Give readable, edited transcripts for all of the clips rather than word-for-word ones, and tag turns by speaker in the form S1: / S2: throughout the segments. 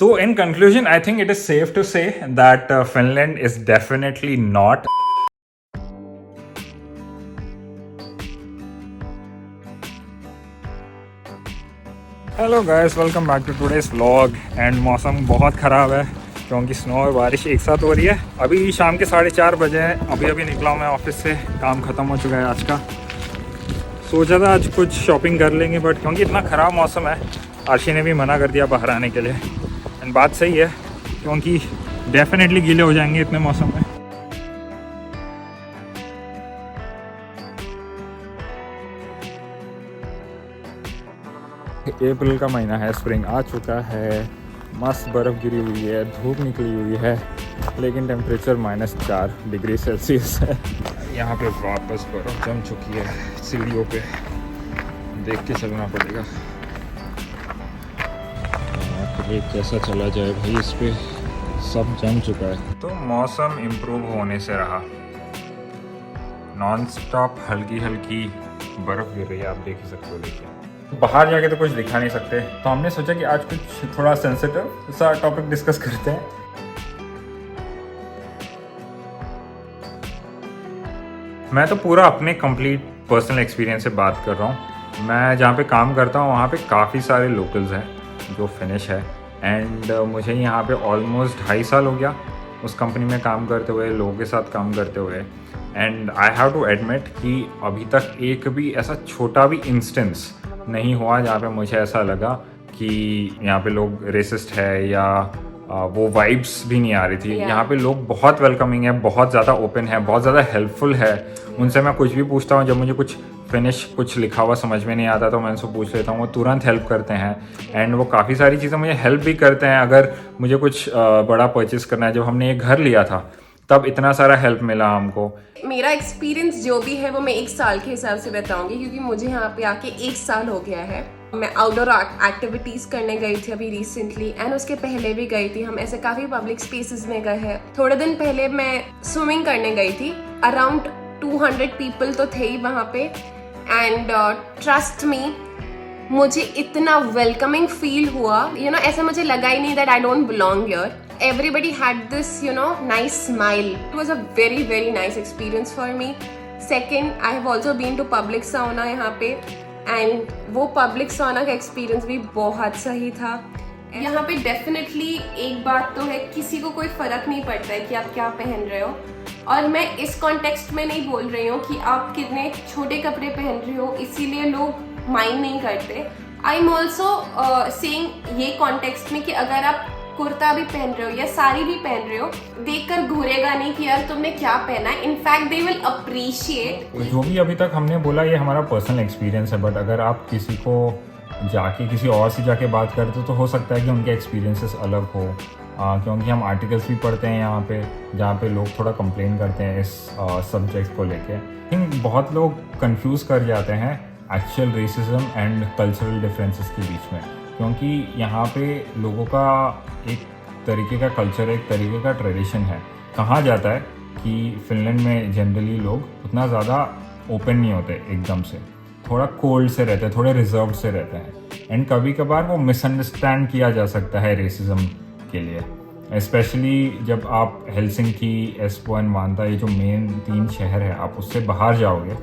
S1: So, in conclusion, I think it is safe to say that Finland is definitely not. Hello guys, welcome back to today's vlog. And मौसम बहुत ख़राब है क्योंकि snow और बारिश एक साथ हो रही है। अभी शाम के 4:30 बजे हैं। अभी निकला हूँ मैं ऑफिस से, काम ख़त्म हो चुका है आज का। सोचा था आज कुछ शॉपिंग कर लेंगे, बट क्योंकि इतना ख़राब मौसम है, आरशी ने भी मना कर दिया बाहर आने के लिए। एंड बात सही है क्योंकि डेफिनेटली गीले हो जाएंगे इतने मौसम में। अप्रैल का महीना है, स्प्रिंग आ चुका है, मस्त बर्फ़ गिरी हुई है, धूप निकली हुई है, लेकिन टेम्परेचर -4 डिग्री सेल्सियस है। यहाँ पे वापस बर्फ़ जम चुकी है सीढ़ियों पे, देख के चलना पड़ेगा। ब्रेक कैसा चला जाए भाई, इस पे सब जम चुका है। तो मौसम इम्प्रूव होने से रहा, नॉन स्टॉप हल्की हल्की बर्फ़ गिर रही है, आप देख ही सकते हो। देखिए बाहर जाके तो कुछ दिखा नहीं सकते, तो हमने सोचा कि आज कुछ थोड़ा सेंसिटिव सा टॉपिक डिस्कस करते हैं। मैं तो पूरा अपने कंप्लीट पर्सनल एक्सपीरियंस से बात कर रहा हूँ। मैं जहाँ पे काम करता हूँ वहाँ पे काफ़ी सारे लोकल्स हैं जो फिनिश है। एंड मुझे यहाँ पे ऑलमोस्ट 2.5 साल हो गया उस कंपनी में काम करते हुए, लोगों के साथ काम करते हुए। And I have to admit कि अभी तक एक भी ऐसा छोटा भी इंस्टेंस नहीं हुआ जहाँ पे मुझे ऐसा लगा कि यहाँ पे लोग रेसिस्ट है या वो वाइब्स भी नहीं आ रही थी। यहाँ पे लोग बहुत वेलकमिंग है, बहुत ज़्यादा ओपन है, बहुत ज़्यादा हेल्पफुल है। उनसे मैं कुछ भी पूछता हूँ, जब मुझे कुछ लिखा हुआ समझ में नहीं आता तो मैं उनसे पूछ लेता हूँ, वो तुरंत हेल्प करते हैं। एंड वो काफ़ी सारी चीज़ें मुझे हेल्प भी करते हैं। अगर मुझे कुछ बड़ा परचेस करना है, जब हमने एक घर लिया था तब इतना सारा हेल्प मिला हमको।
S2: मेरा एक्सपीरियंस जो भी है वो मैं 1 साल के हिसाब से बताऊंगी, क्योंकि मुझे यहाँ पे आके 1 साल हो गया है। मैं आउटडोर एक्टिविटीज करने गई थी अभी रिसेंटली, एंड उसके पहले भी गई थी। हम ऐसे काफी पब्लिक स्पेसेस में गए हैं। थोड़े दिन पहले मैं स्विमिंग करने गई थी, अराउंड 200 पीपल तो थे ही वहाँ पे। एंड ट्रस्ट मी, मुझे इतना वेलकमिंग फील हुआ, ऐसा मुझे लगा ही नहीं that I don't belong here. Everybody had this, nice smile. It was a very, very nice experience for me. Second, I have also been to public sauna यहाँ पे, and वो public sauna का experience भी बहुत सही था। यहाँ पे definitely एक बात तो है, किसी को कोई फर्क नहीं पड़ता है कि आप क्या पहन रहे हो। और मैं इस कॉन्टेक्स्ट में नहीं बोल रही हूँ कि आप कितने छोटे कपड़े पहन रहे हो इसीलिए लोग माइंड नहीं करते। आई एम ऑल्सो सेइंग ये कॉन्टेक्स्ट में कि अगर आप कुर्ता भी पहन रहे हो या साड़ी भी पहन रहे हो, देखकर घूरेगा नहीं कि यार तुमने क्या पहना है। In fact they will appreciate.
S1: जो भी अभी तक हमने बोला ये हमारा पर्सनल एक्सपीरियंस है, बट अगर आप किसी को जाके किसी और से जाके बात करते हो तो हो सकता है कि उनके एक्सपीरियंसेस अलग हो। क्योंकि हम आर्टिकल्स भी पढ़ते हैं यहाँ पे जहाँ पे लोग थोड़ा कंप्लेन करते हैं इस सब्जेक्ट को लेके। लेकिन बहुत लोग कंफ्यूज कर जाते हैं actual racism and cultural differences के बीच में, क्योंकि यहाँ पे लोगों का एक तरीके का कल्चर, एक तरीके का ट्रेडिशन है। कहा जाता है कि फिनलैंड में जनरली लोग उतना ज़्यादा ओपन नहीं होते, एकदम से थोड़ा कोल्ड से रहते हैं, थोड़े रिजर्व से रहते हैं। एंड कभी कभार वो मिसअंडरस्टैंड किया जा सकता है रेसिज्म के लिए, स्पेशली जब आप हेलसिंकी, एस्पो एंड वांता, ये जो मेन 3 शहर है, आप उससे बाहर जाओगे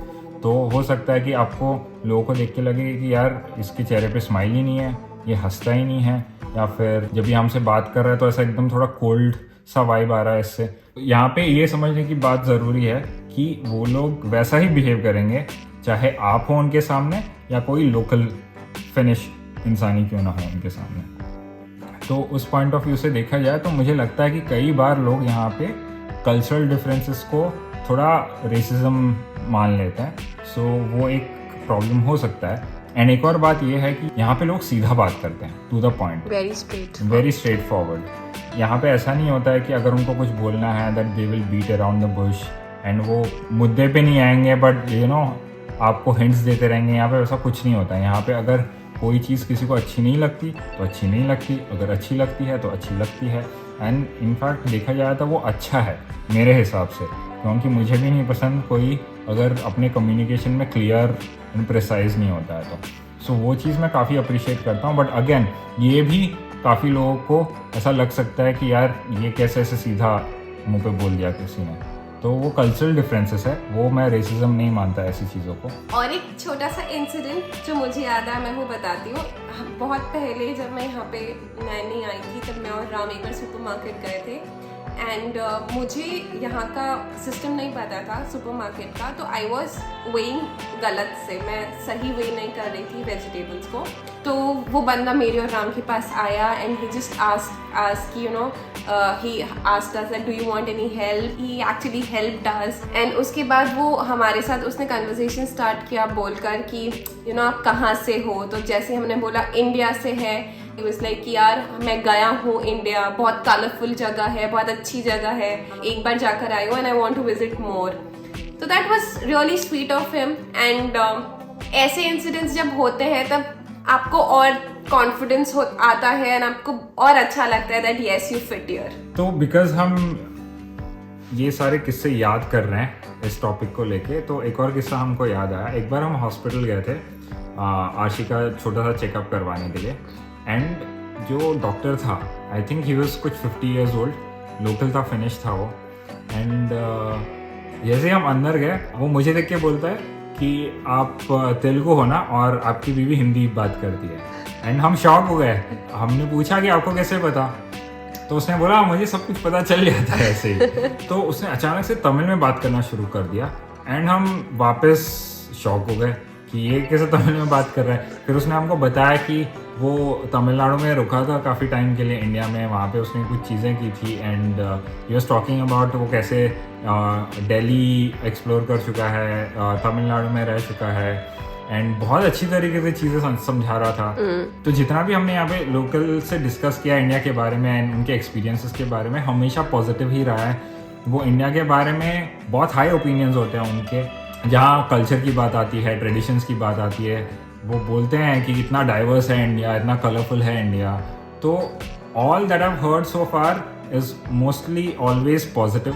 S1: तो हो सकता है कि आपको लोगों को देख के लगे कि यार इसके चेहरे पे स्माइल ही नहीं है, ये हंसता ही नहीं है, या फिर जब ये हमसे बात कर रहा है तो ऐसा एकदम थोड़ा कोल्ड सा वाइब आ रहा है इससे। यहाँ पे ये समझने की बात ज़रूरी है कि वो लोग वैसा ही बिहेव करेंगे चाहे आप हो उनके सामने या कोई लोकल फिनिश इंसान ही क्यों ना हो उनके सामने। तो उस पॉइंट ऑफ व्यू से देखा जाए तो मुझे लगता है कि कई बार लोग यहाँ पे कल्चरल डिफरेंसेस को थोड़ा रेसिज्म मान लेते हैं। सो वो एक प्रॉब्लम हो सकता है। एंड एक और बात ये है कि यहाँ पे लोग सीधा बात करते हैं, to the point, very straightforward. यहाँ पे ऐसा नहीं होता है कि अगर उनको कुछ बोलना है that they will beat around the bush and वो मुद्दे पे नहीं आएंगे, बट आपको हिंट्स देते रहेंगे। यहाँ पे वैसा कुछ नहीं होता है। यहाँ पे अगर कोई चीज़ किसी को अच्छी नहीं लगती तो अच्छी नहीं लगती, अगर अच्छी लगती है तो अच्छी लगती है। एंड इनफैक्ट देखा जाए तो वो अच्छा है मेरे हिसाब से, क्योंकि मुझे भी नहीं पसंद कोई अगर अपने कम्युनिकेशन में क्लियर एंड प्रिसाइज नहीं होता है तो। सो वो चीज़ मैं काफ़ी अप्रिशिएट करता हूँ। बट अगेन ये भी काफ़ी लोगों को ऐसा लग सकता है कि यार ये कैसे ऐसे सीधा मुंह पे बोल दिया किसी ने। तो वो कल्चरल डिफरेंसेस है, वो मैं रेसिज्म नहीं मानता ऐसी चीज़ों को।
S2: और एक छोटा सा इंसिडेंट जो मुझे याद है मैं वो बताती हूँ। बहुत पहले जब मैं यहाँ पे नई आई थी तब मैं और राम एक बार सुपरमार्केट गए थे एंड मुझे यहाँ का सिस्टम नहीं पता था सुपरमार्केट का, तो आई वॉज वेइंग गलत से, मैं सही वे नहीं कर रही थी वेजिटेबल्स को। तो वो बंदा मेरे और राम के पास आया and he just asked you know he asked us that do you want any help, he actually helped us and उसके बाद वो हमारे साथ उसने conversation start किया बोलकर कि you know आप कहाँ से हो। तो जैसे हमने बोला इंडिया से है, it was like कि यार मैं गया हूँ इंडिया, बहुत कलरफुल जगह है, बहुत अच्छी जगह है, एक बार जाकर आई हूँ and I want to visit more। तो that was really sweet of him and ऐसे इंसिडेंट्स जब होते हैं तब आपको और कॉन्फिडेंस आता है एंड आपको और अच्छा लगता है that yes you fit here.
S1: तो बिकॉज हम ये सारे किस्से याद कर रहे हैं इस टॉपिक को लेके, तो एक और किस्सा हमको याद आया। एक बार हम हॉस्पिटल गए थे आशी का छोटा सा चेकअप करवाने के लिए एंड जो डॉक्टर था आई थिंक ही वाज कुछ 50 years ओल्ड, लोकल था, फिनिश था वो। एंड जैसे हम अंदर गए वो मुझे देख के बोलता है कि आप तेलुगु हो ना और आपकी बीवी हिंदी बात करती है। एंड हम शॉक हो गए, हमने पूछा कि आपको कैसे पता, तो उसने बोला मुझे सब कुछ पता चल जाता है ऐसे ही। तो उसने अचानक से तमिल में बात करना शुरू कर दिया एंड हम वापस शॉक हो गए कि ये कैसे तमिल में बात कर रहा है। फिर उसने हमको बताया कि वो तमिलनाडु में रुका था काफ़ी टाइम के लिए इंडिया में, वहाँ पे उसने कुछ चीज़ें की थी and he was talking about वो कैसे दिल्ली एक्सप्लोर कर चुका है, तमिलनाडु में रह चुका है एंड बहुत अच्छी तरीके से चीज़ें समझा रहा था। तो जितना भी हमने यहाँ पे लोकल से डिस्कस किया इंडिया के बारे में एंड उनके एक्सपीरियंसेस के बारे में, हमेशा पॉजिटिव ही रहा है। वो इंडिया के बारे में बहुत हाई ओपिनियंस होते हैं उनके, जहाँ कल्चर की बात आती है, ट्रेडिशंस की बात आती है, वो बोलते हैं कि इतना डाइवर्स है इंडिया, इतना कलरफुल है इंडिया। तो all that I heard so far is mostly always positive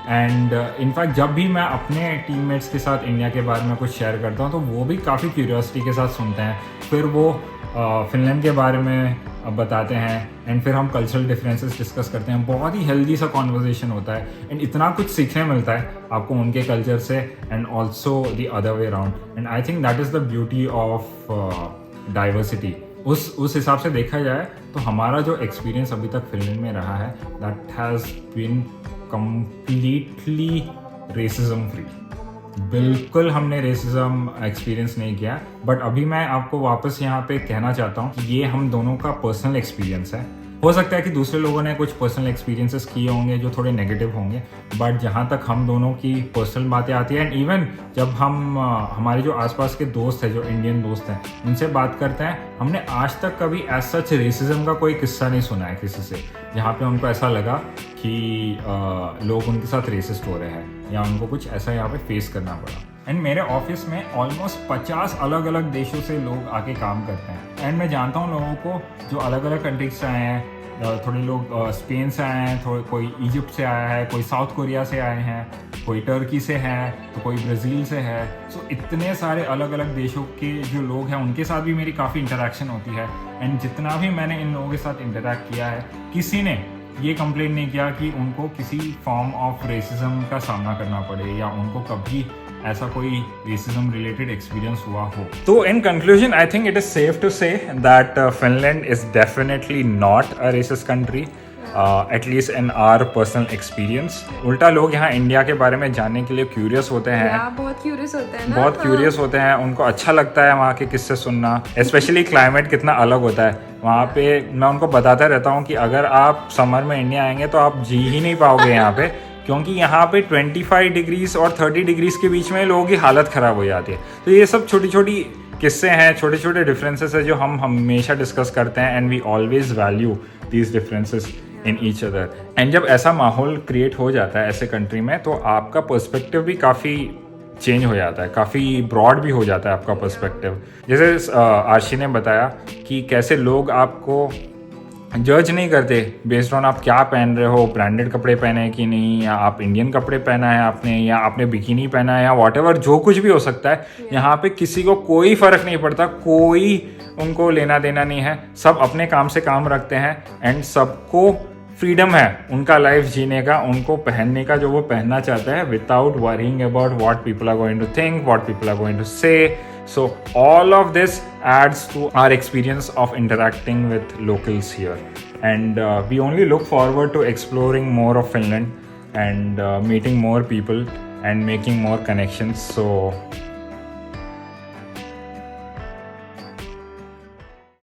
S1: and in fact जब भी मैं अपने टीममेट्स के साथ इंडिया के बारे में कुछ शेयर करता हूँ तो वो भी काफ़ी क्यूरियोसिटी के साथ सुनते हैं। फिर वो फिनलैंड के बारे में बताते हैं एंड फिर हम कल्चरल डिफरेंसेस डिस्कस करते हैं। बहुत ही हेल्दी सा कॉन्वर्जेशन होता है एंड इतना कुछ सीखने मिलता है आपको उनके कल्चर से and also the other way around. And I think that is the beauty of diversity. उस हिसाब से देखा जाए तो हमारा जो एक्सपीरियंस अभी तक फिनलैंड में रहा है that has been completely racism free। बिल्कुल हमने रेसिज्म एक्सपीरियंस नहीं किया, बट अभी मैं आपको वापस यहाँ पे कहना चाहता हूँ कि ये हम दोनों का पर्सनल एक्सपीरियंस है। हो सकता है कि दूसरे लोगों ने कुछ पर्सनल एक्सपीरियंसेस किए होंगे जो थोड़े नेगेटिव होंगे, बट जहाँ तक हम दोनों की पर्सनल बातें आती हैं एंड इवन जब हम हमारे जो आसपास के दोस्त हैं, जो इंडियन दोस्त हैं, उनसे बात करते हैं, हमने आज तक कभी एज सच रेसिज्म का कोई किस्सा नहीं सुना है किसी से जहाँ पे उनको ऐसा लगा कि लोग उनके साथ रेसिस्ट हो रहे हैं या उनको कुछ ऐसा यहाँ पे फेस करना पड़ा। एंड मेरे ऑफिस में ऑलमोस्ट 50 अलग अलग देशों से लोग आके काम करते हैं एंड मैं जानता हूँ लोगों को जो अलग अलग कंट्रीज से आए हैं। थोड़े लोग स्पेन से आए हैं, थोड़े कोई इजिप्ट से आया है, कोई साउथ कोरिया से आए हैं, कोई टर्की से है, तो कोई ब्राज़ील से है। सो इतने सारे अलग अलग देशों के जो लोग हैं उनके साथ भी मेरी काफ़ी इंटरेक्शन होती है एंड जितना भी मैंने इन लोगों के साथ इंटरेक्ट किया है, किसी ने ये कंप्लेन नहीं किया कि उनको किसी फॉर्म ऑफ रेसिज्म का सामना करना पड़े या उनको कभी ऐसा कोई रेसिज्म रिलेटेड एक्सपीरियंस हुआ हो। तो in conclusion I think it is safe to say that Finland is definitely not a racist country, at least in our personal experience. उल्टा लोग यहाँ इंडिया के बारे में जानने के लिए क्यूरियस होते हैं,
S2: बहुत क्यूरियस होते हैं ना,
S1: बहुत क्यूरियस होते हैं, उनको अच्छा लगता है वहाँ के किस्से सुनना, स्पेशली क्लाइमेट कितना अलग होता है वहाँ पे। मैं उनको बताता रहता हूँ कि अगर आप समर में इंडिया आएंगे तो आप जी ही नहीं पाओगे यहाँ पे, क्योंकि यहाँ पे 25 डिग्रीज और 30 डिग्रीज के बीच में लोगों की हालत ख़राब हो जाती है। तो ये सब छोटी छोटी किस्से हैं, छोटे छोटे डिफरेंसेस है जो हम हमेशा डिस्कस करते हैं and we always value these differences in each other. And जब ऐसा माहौल क्रिएट हो जाता है ऐसे कंट्री में तो आपका पर्सपेक्टिव भी काफ़ी चेंज हो जाता है, काफ़ी ब्रॉड भी हो जाता है आपका पर्सपेक्टिव। जैसे आर्शी ने बताया कि कैसे लोग आपको जज नहीं करते बेस्ड ऑन आप क्या पहन रहे हो, ब्रांडेड कपड़े पहने हैं कि नहीं, या आप इंडियन कपड़े पहना है आपने, या आपने बिकिनी पहना है, या वॉटेवर जो कुछ भी हो सकता है। यहाँ पे किसी को कोई फ़र्क नहीं पड़ता, कोई उनको लेना देना नहीं है, सब अपने काम से काम रखते हैं एंड सबको फ्रीडम है उनका लाइफ जीने का, उनको पहनने का जो वो पहनना चाहता है without worrying about what people are going to think, what people are going to say. So all of this adds to our experience of interacting with locals here, and we only look forward to exploring more of Finland and meeting more people and making more connections. So